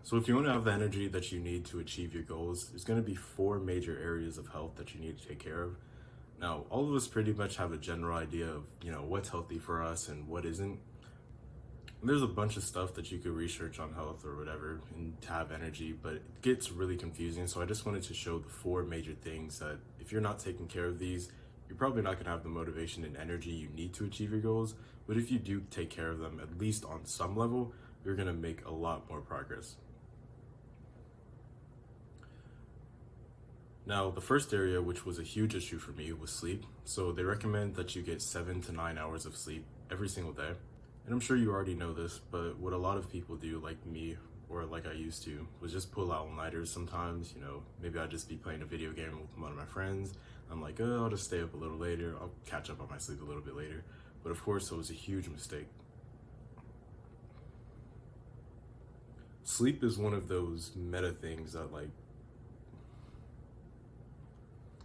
So if you want to have the energy that you need to achieve your goals, there's going to be four major areas of health that you need to take care of. Now, all of us pretty much have a general idea of, what's healthy for us and what isn't. And there's a bunch of stuff that you could research on health or whatever and to have energy, but it gets really confusing. So I just wanted to show the four major things that if you're not taking care of these, you're probably not going to have the motivation and energy you need to achieve your goals. But if you do take care of them, at least on some level, you're going to make a lot more progress. Now, the first area, which was a huge issue for me, was sleep. So they recommend that you get 7 to 9 hours of sleep every single day. And I'm sure you already know this, but what a lot of people do, like me, or like I used to, was just pull out all-nighters sometimes. Maybe I'd just be playing a video game with one of my friends. I'm like, oh, I'll just stay up a little later. I'll catch up on my sleep a little bit later. But of course, it was a huge mistake. Sleep is one of those meta things that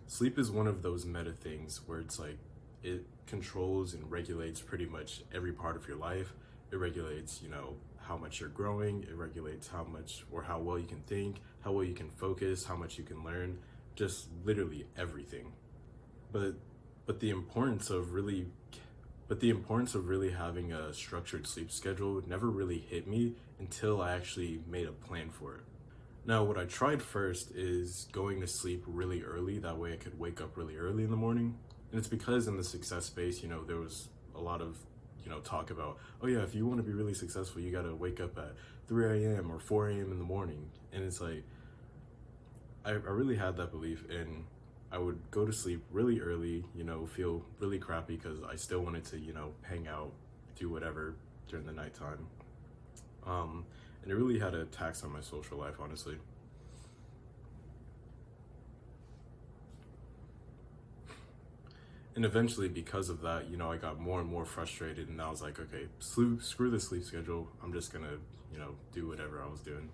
sleep is one of those meta things where it's like it controls and regulates pretty much every part of your life. It regulates, how much you're growing. It regulates how much or how well you can think, how well you can focus, how much you can learn, just literally everything. But the importance of really having a structured sleep schedule never really hit me until I actually made a plan for it. Now, what I tried first is going to sleep really early. That way I could wake up really early in the morning. And it's because in the success space, there was a lot of, talk about, oh yeah, if you want to be really successful, you got to wake up at 3 a.m. or 4 a.m. in the morning. And it's like, I really had that belief, and I would go to sleep really early, feel really crappy because I still wanted to, hang out, do whatever during the nighttime. And it really had a tax on my social life, honestly. And eventually, because of that, I got more and more frustrated, and I was like, okay, screw the sleep schedule. I'm just gonna, do whatever I was doing.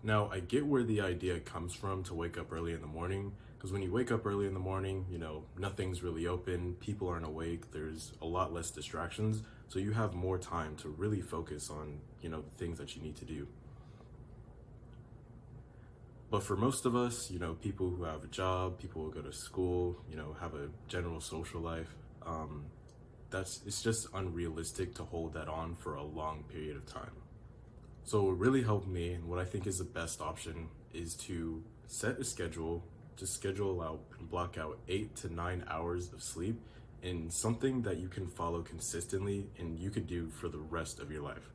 Now, I get where the idea comes from to wake up early in the morning, because when you wake up early in the morning, nothing's really open, people aren't awake, there's a lot less distractions, so you have more time to really focus on, the things that you need to do. But for most of us, people who have a job, people who go to school, have a general social life, it's just unrealistic to hold that on for a long period of time. So what really helped me, and what I think is the best option, is to set a schedule, just schedule out and block out 8 to 9 hours of sleep in something that you can follow consistently and you could do for the rest of your life.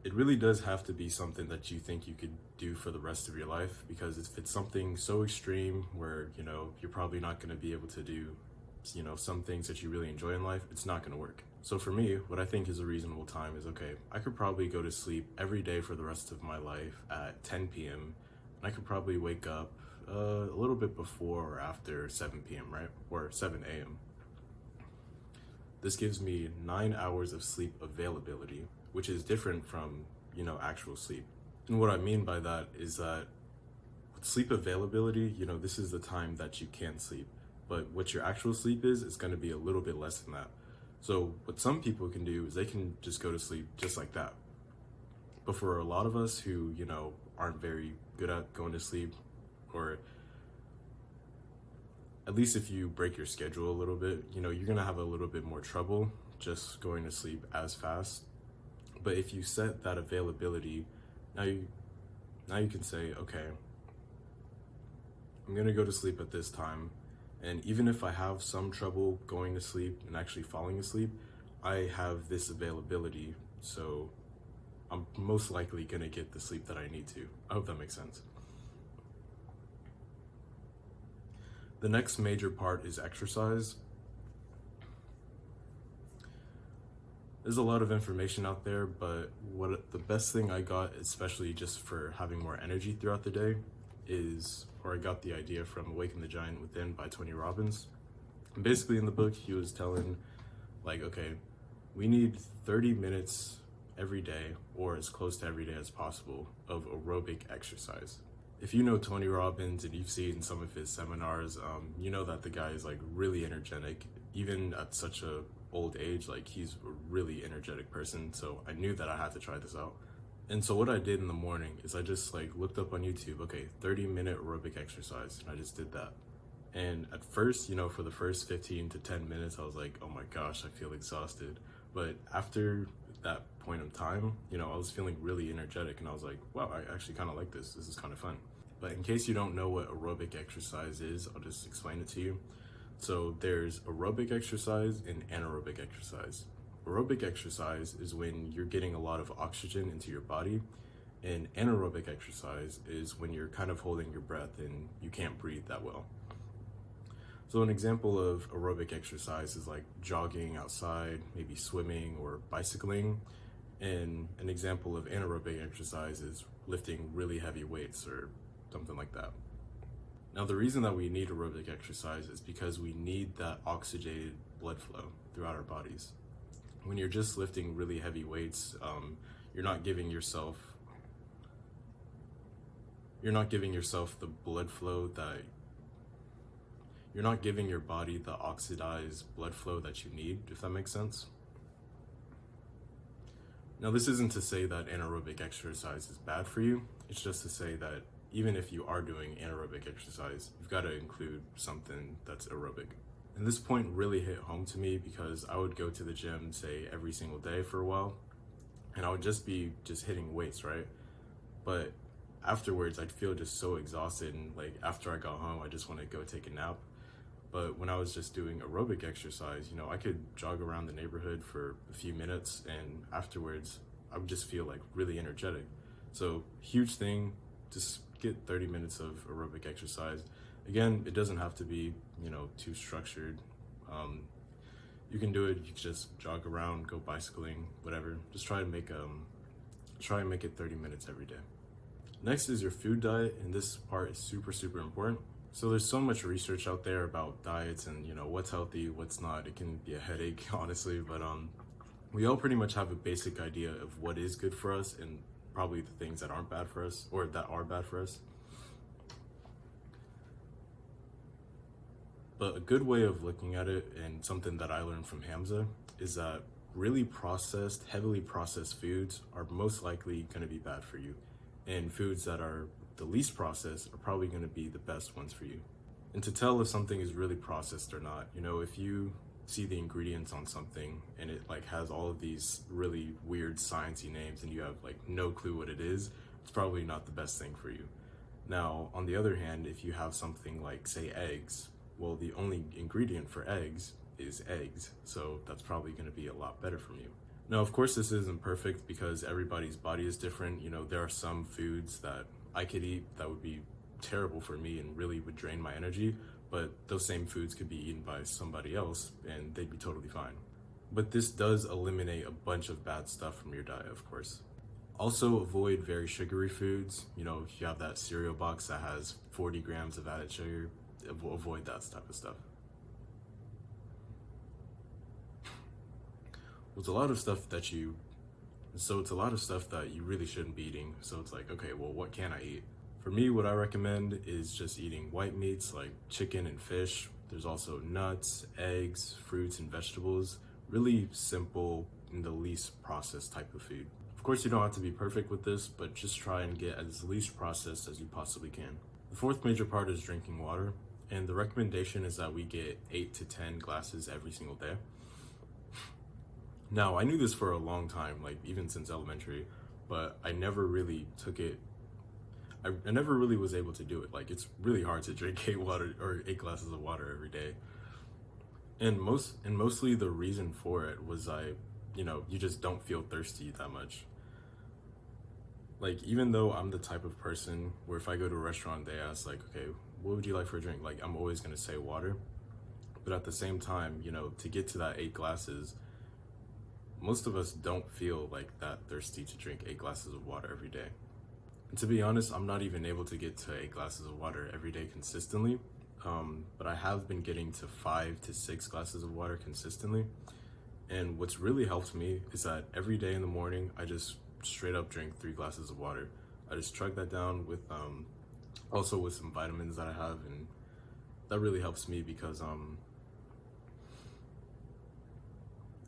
It really does have to be something that you think you could do for the rest of your life, because if it's something so extreme where, you're probably not going to be able to do, some things that you really enjoy in life, it's not going to work. So for me, what I think is a reasonable time is, okay, I could probably go to sleep every day for the rest of my life at 10 p.m. and I could probably wake up a little bit before or after 7 p.m., right? Or 7 a.m. This gives me 9 hours of sleep availability, which is different from, actual sleep. And what I mean by that is that with sleep availability, this is the time that you can sleep. But what your actual sleep is going to be a little bit less than that. So what some people can do is they can just go to sleep just like that. But for a lot of us who, aren't very good at going to sleep, or at least if you break your schedule a little bit, you're going to have a little bit more trouble just going to sleep as fast. But if you set that availability, now you can say, okay, I'm going to go to sleep at this time. And even if I have some trouble going to sleep and actually falling asleep, I have this availability. So I'm most likely going to get the sleep that I need to. I hope that makes sense. The next major part is exercise. There's a lot of information out there, but the best thing I got, especially just for having more energy throughout the day, I got the idea from Awaken the Giant Within by Tony Robbins. And basically in the book, he was telling, okay, we need 30 minutes every day, or as close to every day as possible, of aerobic exercise. If you know Tony Robbins and you've seen some of his seminars, you know that the guy is really energetic, even at such a old age. He's a really energetic person, so I knew that I had to try this out. And so what I did in the morning is I just like looked up on YouTube, okay, 30-minute aerobic exercise, and I just did that. And at first, for the first 15 to 10 minutes, I was like, oh my gosh, I feel exhausted. But after that point of time, I was feeling really energetic, and I was like, wow, I actually kind of like this. This is kind of fun. But in case you don't know what aerobic exercise is, I'll just explain it to you. So there's aerobic exercise and anaerobic exercise. Aerobic exercise is when you're getting a lot of oxygen into your body, and anaerobic exercise is when you're kind of holding your breath and you can't breathe that well. So an example of aerobic exercise is like jogging outside, maybe swimming or bicycling. And an example of anaerobic exercise is lifting really heavy weights or something like that. Now, the reason that we need aerobic exercise is because we need that oxygenated blood flow throughout our bodies. When you're just lifting really heavy weights, you're not giving yourself the blood flow that you're not giving your body the oxidized blood flow that you need, if that makes sense. Now, this isn't to say that anaerobic exercise is bad for you. It's just to say that even if you are doing anaerobic exercise, you've got to include something that's aerobic. And this point really hit home to me because I would go to the gym, say, every single day for a while, and I would just be hitting weights, right? But afterwards, I'd feel just so exhausted, and like after I got home, I just want to go take a nap. But when I was just doing aerobic exercise, I could jog around the neighborhood for a few minutes, and afterwards, I would just feel like really energetic. So, huge thing, just get 30 minutes of aerobic exercise. Again, it doesn't have to be, too structured. You can do it, you can just jog around, go bicycling, whatever. Just try and make it 30 minutes every day. Next is your food diet, and this part is super, super important. So there's so much research out there about diets and what's healthy, what's not. It can be a headache, honestly, but we all pretty much have a basic idea of what is good for us and probably the things that aren't bad for us or that are bad for us. But a good way of looking at it, and something that I learned from Hamza, is that really processed, heavily processed foods are most likely going to be bad for you, and foods that are the least processed are probably going to be the best ones for you. And to tell if something is really processed or not, if you see the ingredients on something and it like has all of these really weird sciencey names and you have like no clue what it is, it's probably not the best thing for you. Now, on the other hand, if you have something like, say, eggs, well, the only ingredient for eggs is eggs, so that's probably going to be a lot better for you. Now, of course, this isn't perfect because everybody's body is different. There are some foods that I could eat that would be terrible for me and really would drain my energy, but those same foods could be eaten by somebody else and they'd be totally fine. But this does eliminate a bunch of bad stuff from your diet, of course. Also, avoid very sugary foods. If you have that cereal box that has 40 grams of added sugar, avoid that type of stuff. It's a lot of stuff that you really shouldn't be eating. So it's like, okay, well, what can I eat? For me, what I recommend is just eating white meats like chicken and fish. There's also nuts, eggs, fruits, and vegetables. Really simple and the least processed type of food. Of course, you don't have to be perfect with this, but just try and get as least processed as you possibly can. The fourth major part is drinking water, and the recommendation is that we get 8 to 10 glasses every single day. Now, I knew this for a long time, like even since elementary, but I never really took it. I never really was able to do it. Like, it's really hard to drink 8 glasses of water every day. And mostly the reason for it was you just don't feel thirsty that much. Like, even though I'm the type of person where if I go to a restaurant, they ask like, okay, what would you like for a drink? Like, I'm always gonna say water. But at the same time, to get to that 8 glasses, most of us don't feel like that thirsty to drink 8 glasses of water every day. And to be honest, I'm not even able to get to 8 glasses of water every day consistently. But I have been getting to 5 to 6 glasses of water consistently. And what's really helped me is that every day in the morning, I just straight up drink 3 glasses of water. I just chug that down with also with some vitamins that I have, and that really helps me because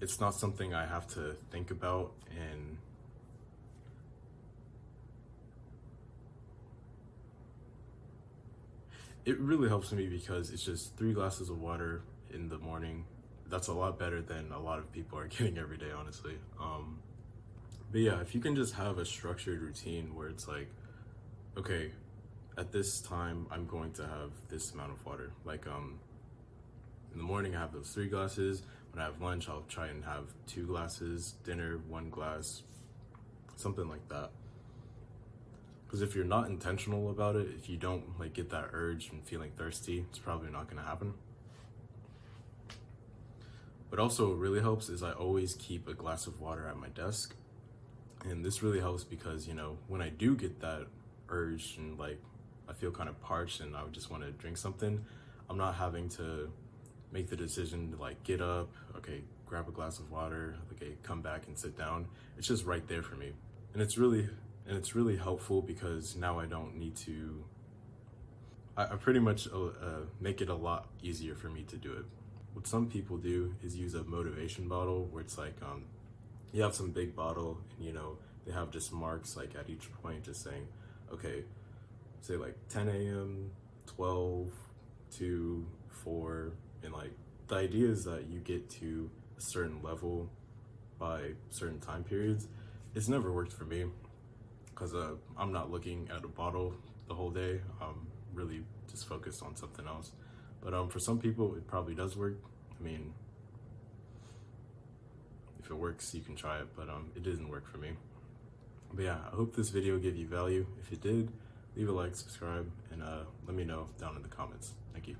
it's not something I have to think about, and it really helps me because it's just 3 glasses of water in the morning. That's a lot better than a lot of people are getting every day, honestly. But yeah, if you can just have a structured routine where it's like, okay, at this time I'm going to have this amount of water. Like in the morning I have those 3 glasses. When I have lunch, I'll try and have 2 glasses. Dinner, 1 glass, something like that. Because if you're not intentional about it, if you don't like get that urge and feeling thirsty, it's probably not going to happen. But also what really helps is I always keep a glass of water at my desk. And this really helps because, you know, when I do get that urge and like I feel kind of parched and I would just want to drink something, I'm not having to make the decision to like get up, okay, grab a glass of water, okay, come back and sit down. It's just right there for me. And it's really helpful because now I don't need to, I pretty much make it a lot easier for me to do it. What some people do is use a motivation bottle where it's like, you have some big bottle and you know, they have just marks like at each point just saying, okay, say like 10 a.m., 12, 2, 4, and like the idea is that you get to a certain level by certain time periods. It's never worked for me because I'm not looking at a bottle the whole day. I'm really just focused on something else. But for some people, it probably does work. I mean, if it works, you can try it, but it didn't work for me. But yeah, I hope this video gave you value. If it did, leave a like, subscribe, and let me know down in the comments. Thank you.